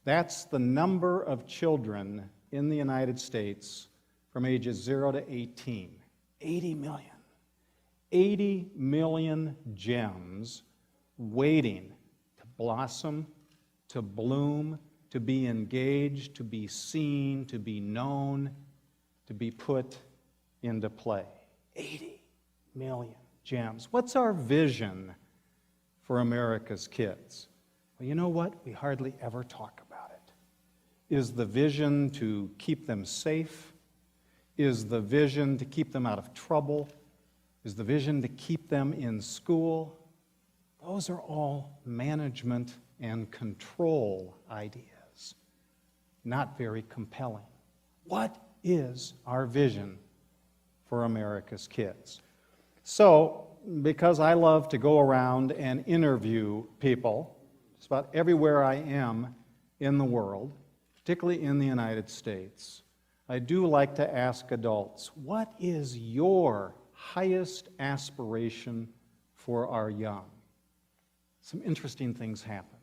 That's the number of children in the United States from ages 0 to 18. 80 million. 80 million gems waiting to blossom, to bloom, to be engaged, to be seen, to be known, to be put into play. 80 million gems. What's our vision for America's kids? Well, you know what? We hardly ever talk about it. Is the vision to keep them safe? Is the vision to keep them out of trouble? Is the vision to keep them in school? Those are all management and control ideas. Not very compelling. What is our vision for America's kids? So, because I love to go around and interview people, just about everywhere I am in the world, particularly in the United States, I do like to ask adults, what is your highest aspiration for our young? Some interesting things happen.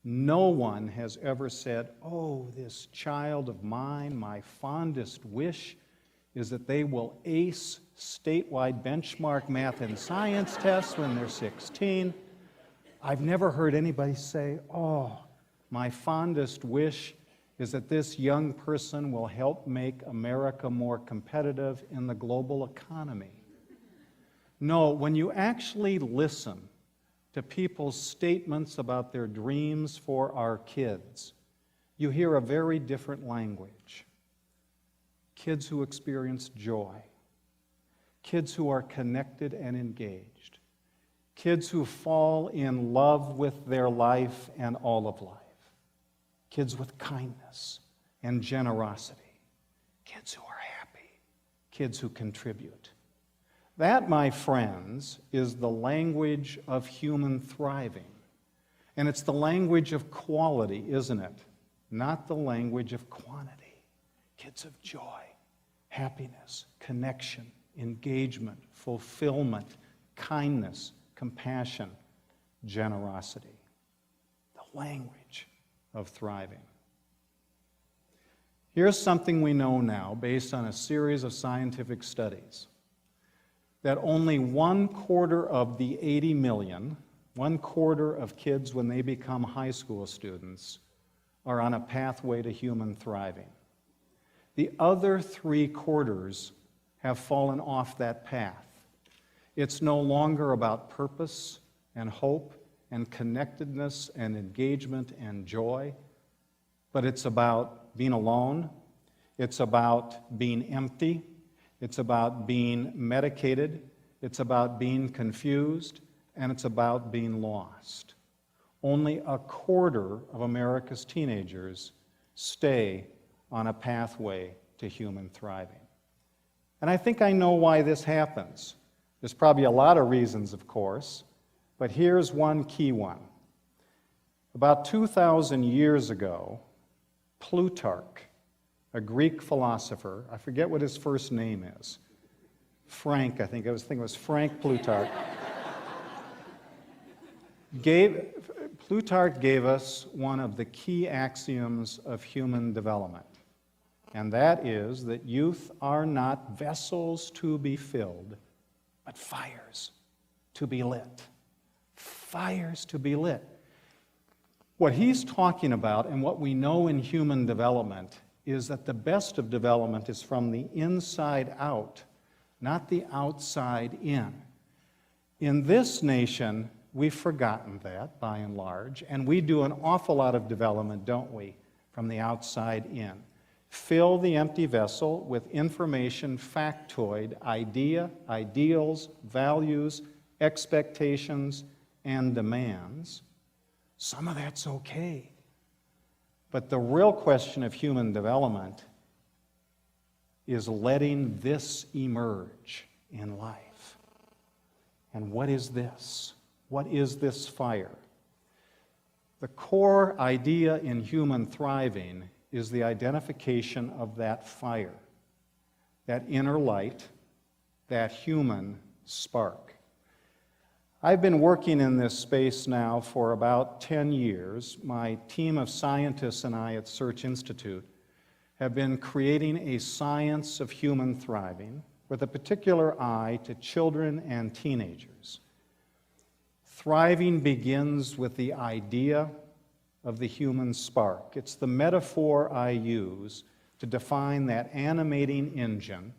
No one has ever said, oh, this child of mine, my fondest wish is that they will ace statewide benchmark math and science tests when they're 16. I've never heard anybody say, oh, my fondest wish is that this young person will help make America more competitive in the global economy. No, when you actually listen to people's statements about their dreams for our kids, you hear a very different language. Kids who experience joy, kids who are connected and engaged, kids who fall in love with their life and all of life, kids with kindness and generosity, kids who are happy, kids who contribute. That, my friends, is the language of human thriving. And it's the language of quality, isn't it? Not the language of quantity. Kids of joy, happiness, connection, engagement, fulfillment, kindness, compassion, generosity. The language of thriving. Here's something we know now based on a series of scientific studies, that only 1/4 of the 80 million, 1/4 of kids when they become high school students, are on a pathway to human thriving. The other 3/4 have fallen off that path. It's no longer about purpose and hope and connectedness and engagement and joy, but it's about being alone, it's about being empty, it's about being medicated, it's about being confused, and it's about being lost. Only 1/4 of America's teenagers stay on a pathway to human thriving. And I think I know why this happens. There's probably a lot of reasons, of course, but here's one key one. About 2,000 years ago, Plutarch, a Greek philosopher, I forget what his first name is, Frank, I think it was Frank Plutarch, Plutarch gave us one of the key axioms of human development, and that is that youth are not vessels to be filled, but fires to be lit. Fires to be lit. What he's talking about, and what we know in human development, is that the best of development is from the inside out, not the outside in. In this nation, we've forgotten that, by and large, and we do an awful lot of development, don't we, from the outside in. Fill the empty vessel with information, factoid, idea, ideals, values, expectations, and demands. Some of that's okay. But the real question of human development is letting this emerge in life. And what is this? What is this fire? The core idea in human thriving is the identification of that fire, that inner light, that human spark. I've been working in this space now for about 10 years. My team of scientists and I at Search Institute have been creating a science of human thriving with a particular eye to children and teenagers. Thriving begins with the idea of the human spark. It's the metaphor I use to define that animating engine,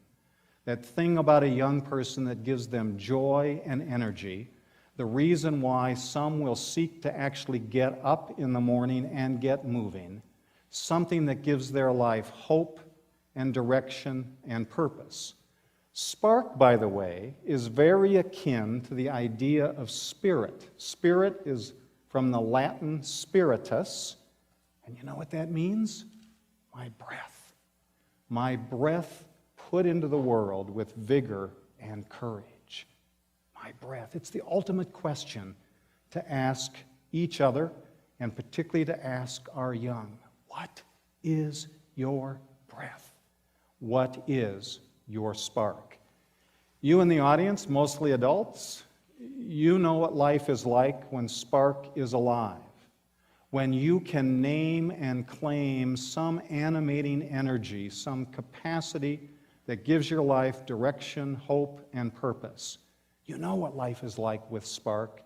that thing about a young person that gives them joy and energy, the reason why some will seek to actually get up in the morning and get moving, something that gives their life hope and direction and purpose. Spark, by the way, is very akin to the idea of spirit. Spirit is from the Latin spiritus, and you know what that means? My breath. My breath put into the world with vigor and courage. My breath. It's the ultimate question to ask each other, and particularly to ask our young. What is your breath? What is your spark? You in the audience, mostly adults, you know what life is like when spark is alive, when you can name and claim some animating energy, some capacity that gives your life direction, hope, and purpose. You know what life is like with spark,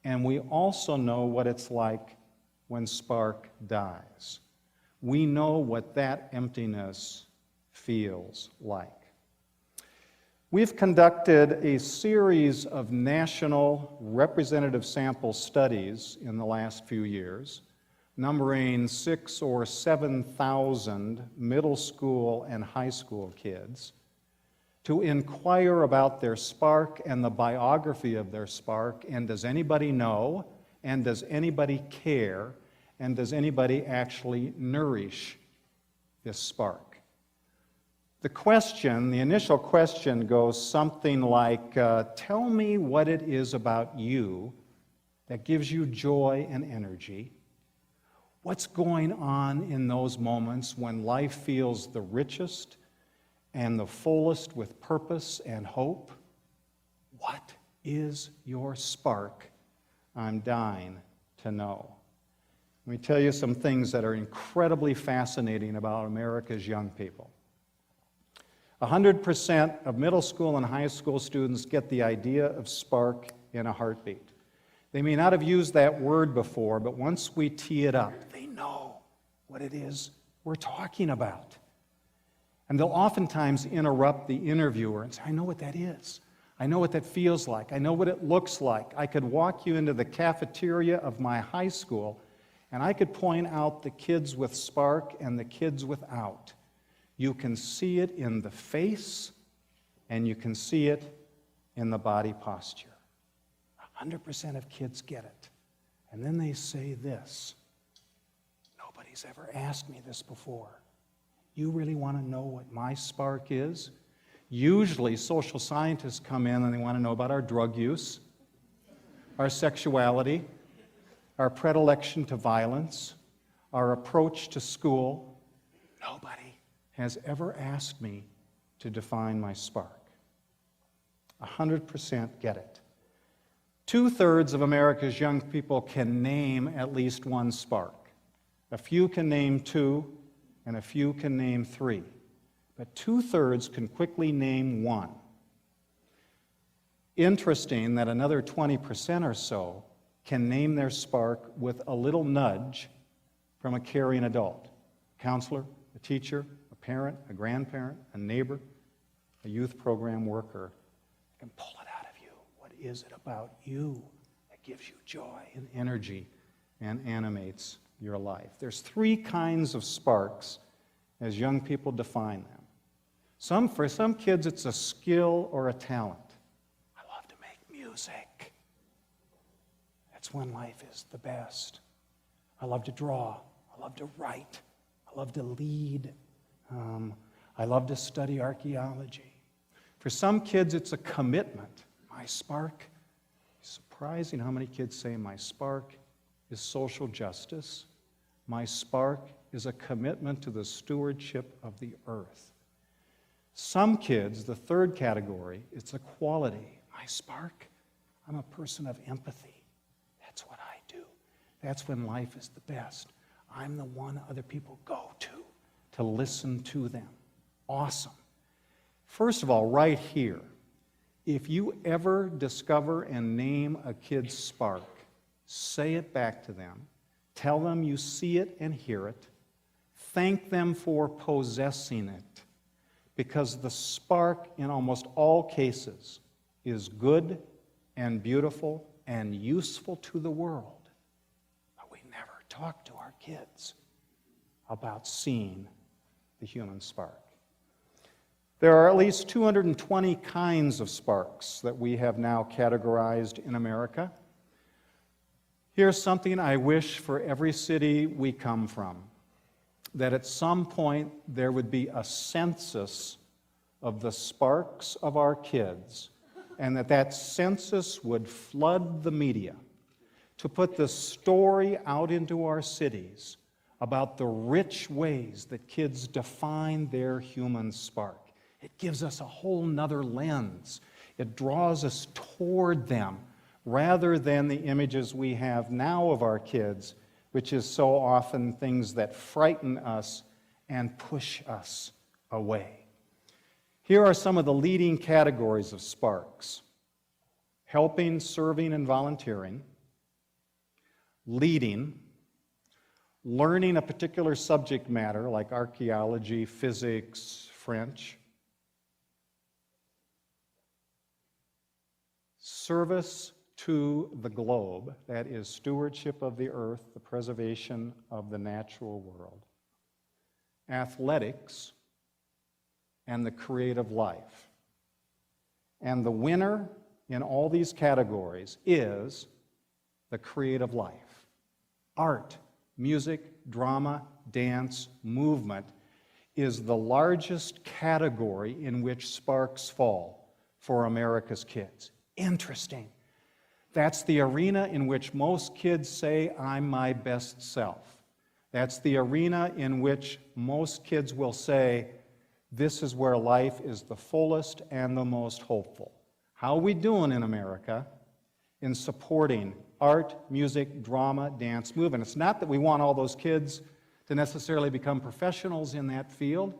and we also know what it's like when spark dies. We know what that emptiness feels like. We've conducted a series of national representative sample studies in the last few years, numbering 6,000 or 7,000 middle school and high school kids, to inquire about their spark and the biography of their spark, and does anybody know, and does anybody care, and does anybody actually nourish this spark? The initial question goes something like, tell me what it is about you that gives you joy and energy. What's going on in those moments when life feels the richest and the fullest with purpose and hope? What is your spark? I'm dying to know. Let me tell you some things that are incredibly fascinating about America's young people. 100% of middle school and high school students get the idea of spark in a heartbeat. They may not have used that word before, but once we tee it up, they know what it is we're talking about. And they'll oftentimes interrupt the interviewer and say, I know what that is. I know what that feels like. I know what it looks like. I could walk you into the cafeteria of my high school, and I could point out the kids with spark and the kids without. You can see it in the face, and you can see it in the body posture. 100% of kids get it. And then they say this, nobody's ever asked me this before. You really want to know what my spark is? Usually social scientists come in and they want to know about our drug use, our sexuality, our predilection to violence, our approach to school. Nobody has ever asked me to define my spark. 100% get it. 2/3 of America's young people can name at least one spark. A few can name two, and a few can name three. But 2/3 can quickly name one. Interesting that another 20% or so can name their spark with a little nudge from a caring adult, a counselor, a teacher, a parent, a grandparent, a neighbor, a youth program worker. They can pull it out of you. What is it about you that gives you joy and energy and animates your life? There's 3 kinds of sparks as young people define them. For some kids, it's a skill or a talent. I love to make music. That's when life is the best. I love to draw. I love to write. I love to lead. I love to study archaeology. For some kids, it's a commitment. My spark, it's surprising how many kids say, my spark is social justice. My spark is a commitment to the stewardship of the earth. Some kids, the 3rd category, it's a quality. My spark, I'm a person of empathy. That's what I do. That's when life is the best. I'm the one other people go to listen to them. Awesome. First of all, right here, if you ever discover and name a kid's spark, say it back to them. Tell them you see it and hear it. Thank them for possessing it, because the spark in almost all cases is good and beautiful and useful to the world. But we never talk to our kids about seeing the human spark. There are at least 220 kinds of sparks that we have now categorized in America. Here's something I wish for every city we come from, that at some point there would be a census of the sparks of our kids, and that census would flood the media to put the story out into our cities about the rich ways that kids define their human spark. It gives us a whole nother lens. It draws us toward them rather than the images we have now of our kids, which is so often things that frighten us and push us away. Here are some of the leading categories of sparks: helping, serving, and volunteering, leading, learning a particular subject matter like archaeology, physics, French, service to the globe, that is stewardship of the earth, the preservation of the natural world, athletics, and the creative life. And the winner in all these categories is the creative life. Art, music, drama, dance, movement is the largest category in which sparks fall for America's kids. Interesting. That's the arena in which most kids say, I'm my best self. That's the arena in which most kids will say, this is where life is the fullest and the most hopeful. How are we doing in America in supporting art, music, drama, dance, movement? It's not that we want all those kids to necessarily become professionals in that field.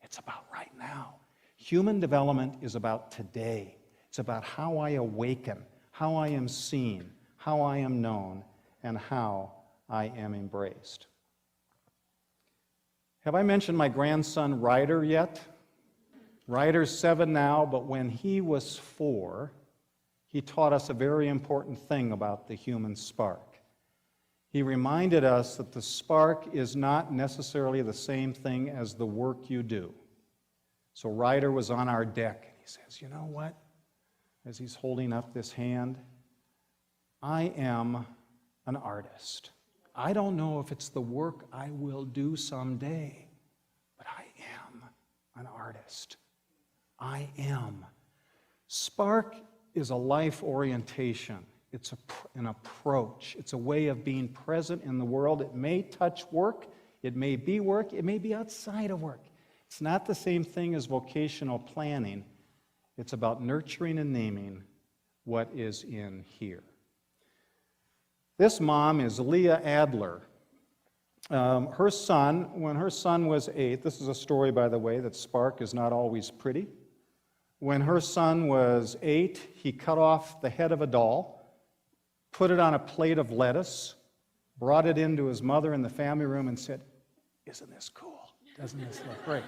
It's about right now. Human development is about today. It's about how I awaken, how I am seen, how I am known, and how I am embraced. Have I mentioned my grandson Ryder yet? Ryder's 7 now, but when he was 4, he taught us a very important thing about the human spark. He reminded us that the spark is not necessarily the same thing as the work you do. So Ryder was on our deck, and he says, you know what? As he's holding up this hand, I am an artist. I don't know if it's the work I will do someday, but I am an artist. I am. Spark is a life orientation. It's an approach. It's a way of being present in the world. It may touch work. It may be work. It may be outside of work. It's not the same thing as vocational planning. It's about nurturing and naming what is in here. This mom is Leah Adler. Her son, when her son was 8, this is a story, by the way, that spark is not always pretty. When her son was 8, he cut off the head of a doll, put it on a plate of lettuce, brought it into his mother in the family room and said, isn't this cool? Doesn't this look great?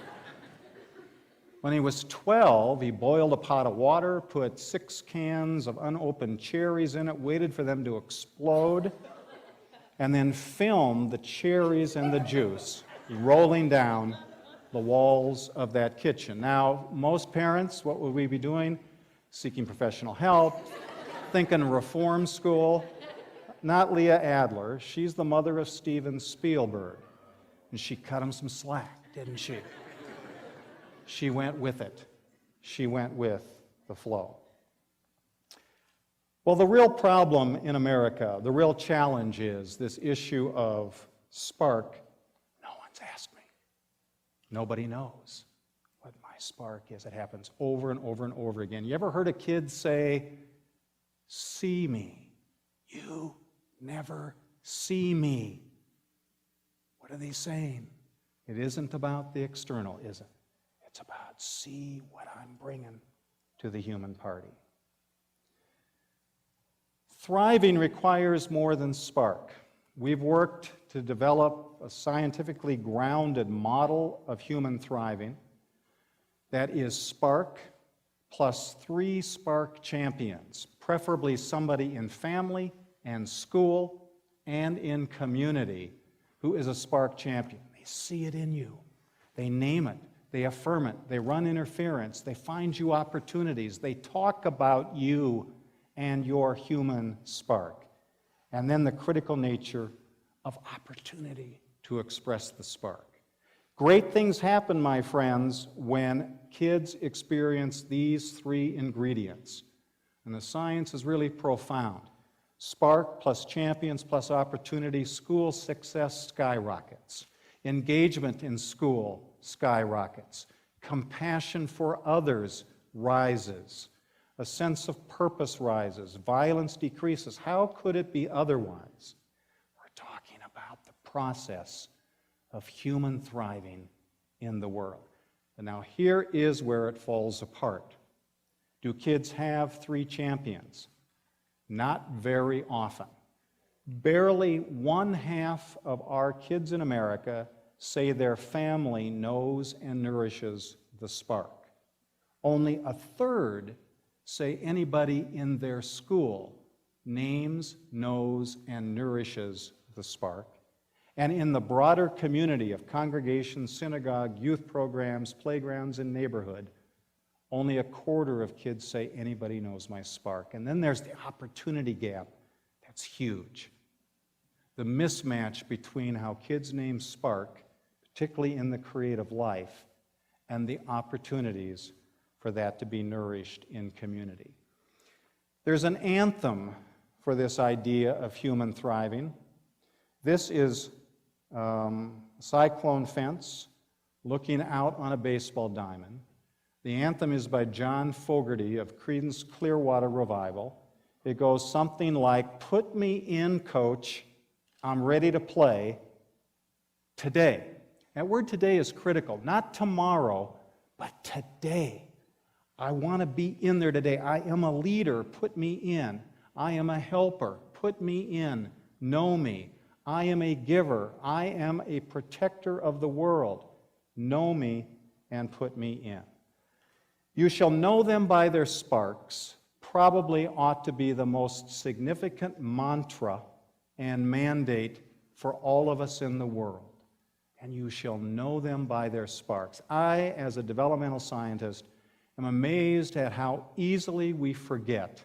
When he was 12, he boiled a pot of water, put 6 cans of unopened cherries in it, waited for them to explode, and then filmed the cherries and the juice rolling down the walls of that kitchen. Now, most parents, what would we be doing? Seeking professional help, thinking reform school. Not Leah Adler. She's the mother of Steven Spielberg. And she cut him some slack, didn't she? She went with it. She went with the flow. Well, the real problem in America, the real challenge is this issue of spark. No one's asked me. Nobody knows what my spark is. It happens over and over and over again. You ever heard a kid say, see me. You never see me. What are they saying? It isn't about the external, is it? It's about see what I'm bringing to the human party. Thriving requires more than spark. We've worked to develop a scientifically grounded model of human thriving that is spark plus 3 spark champions, preferably somebody in family and school and in community who is a spark champion. They see it in you. They name it. They affirm it. They run interference. They find you opportunities. They talk about you and your human spark. And then the critical nature of opportunity to express the spark. Great things happen, my friends, when kids experience these 3 ingredients. And the science is really profound. Spark plus champions plus opportunity, school success skyrockets. Engagement in school skyrockets. Compassion for others rises. A sense of purpose rises. Violence decreases. How could it be otherwise? We're talking about the process of human thriving in the world. And now here is where it falls apart. Do kids have 3 champions? Not very often. Barely 1/2 of our kids in America say their family knows and nourishes the spark. Only 1/3 say anybody in their school names, knows, and nourishes the spark. And in the broader community of congregations, synagogue, youth programs, playgrounds, and neighborhood, only 1/4 of kids say anybody knows my spark. And then there's the opportunity gap. That's huge. The mismatch between how kids name spark, particularly in the creative life, and the opportunities for that to be nourished in community. There's an anthem for this idea of human thriving. This is cyclone fence looking out on a baseball diamond. The anthem is by John Fogerty of Creedence Clearwater Revival. It goes something like, "Put me in, coach. I'm ready to play today." That word today is critical. Not tomorrow, but today. I want to be in there today. I am a leader. Put me in. I am a helper. Put me in. Know me. I am a giver. I am a protector of the world. Know me and put me in. You shall know them by their sparks probably ought to be the most significant mantra and mandate for all of us in the world. And you shall know them by their sparks. I, as a developmental scientist, am amazed at how easily we forget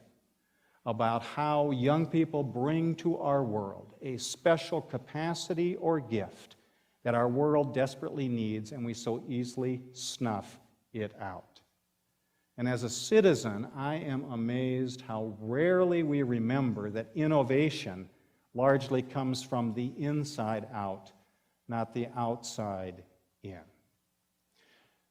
about how young people bring to our world a special capacity or gift that our world desperately needs, and we so easily snuff it out. And as a citizen, I am amazed how rarely we remember that innovation largely comes from the inside out, not the outside in.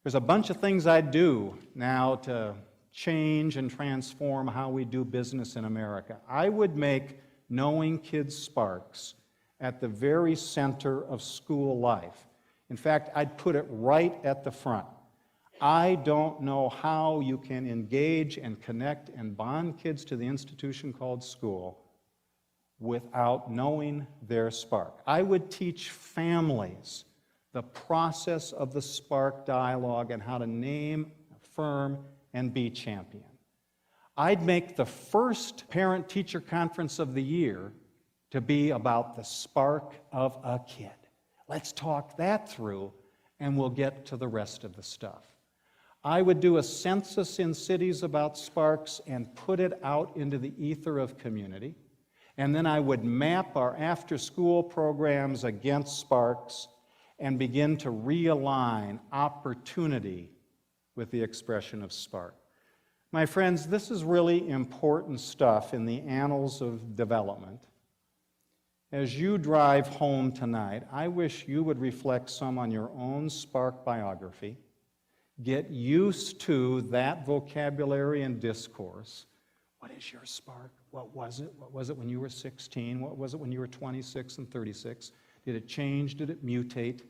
There's a bunch of things I do now to change and transform how we do business in America. I would make knowing kids' sparks at the very center of school life. In fact, I'd put it right at the front. I don't know how you can engage and connect and bond kids to the institution called school without knowing their spark. I would teach families the process of the spark dialogue and how to name, affirm, and be champion. I'd make the first parent-teacher conference of the year to be about the spark of a kid. Let's talk that through, and we'll get to the rest of the stuff. I would do a census in cities about sparks and put it out into the ether of community. And then I would map our after-school programs against sparks and begin to realign opportunity with the expression of spark. My friends, this is really important stuff in the annals of development. As you drive home tonight, I wish you would reflect some on your own spark biography, get used to that vocabulary and discourse. What is your spark? What was it? What was it when you were 16? What was it when you were 26 and 36? Did it change? Did it mutate?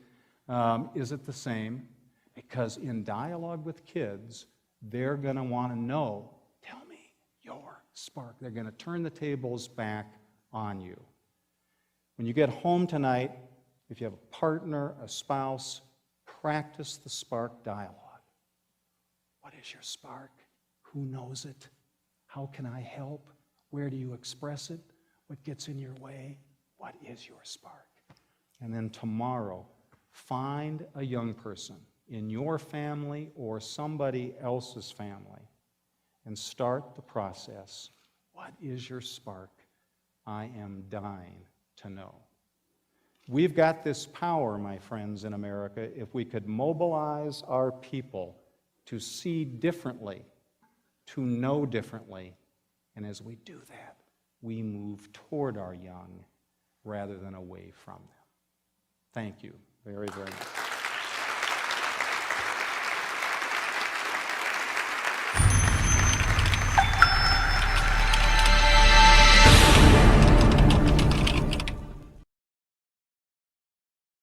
Is it the same? Because in dialogue with kids, they're going to want to know, tell me your spark. They're going to turn the tables back on you. When you get home tonight, if you have a partner, a spouse, practice the spark dialogue. What is your spark? Who knows it? How can I help? Where do you express it? What gets in your way? What is your spark? And then tomorrow, find a young person in your family or somebody else's family and start the process. What is your spark? I am dying to know. We've got this power, my friends, in America, if we could mobilize our people to see differently, to know differently, and as we do that, we move toward our young rather than away from them. Thank you very, very much.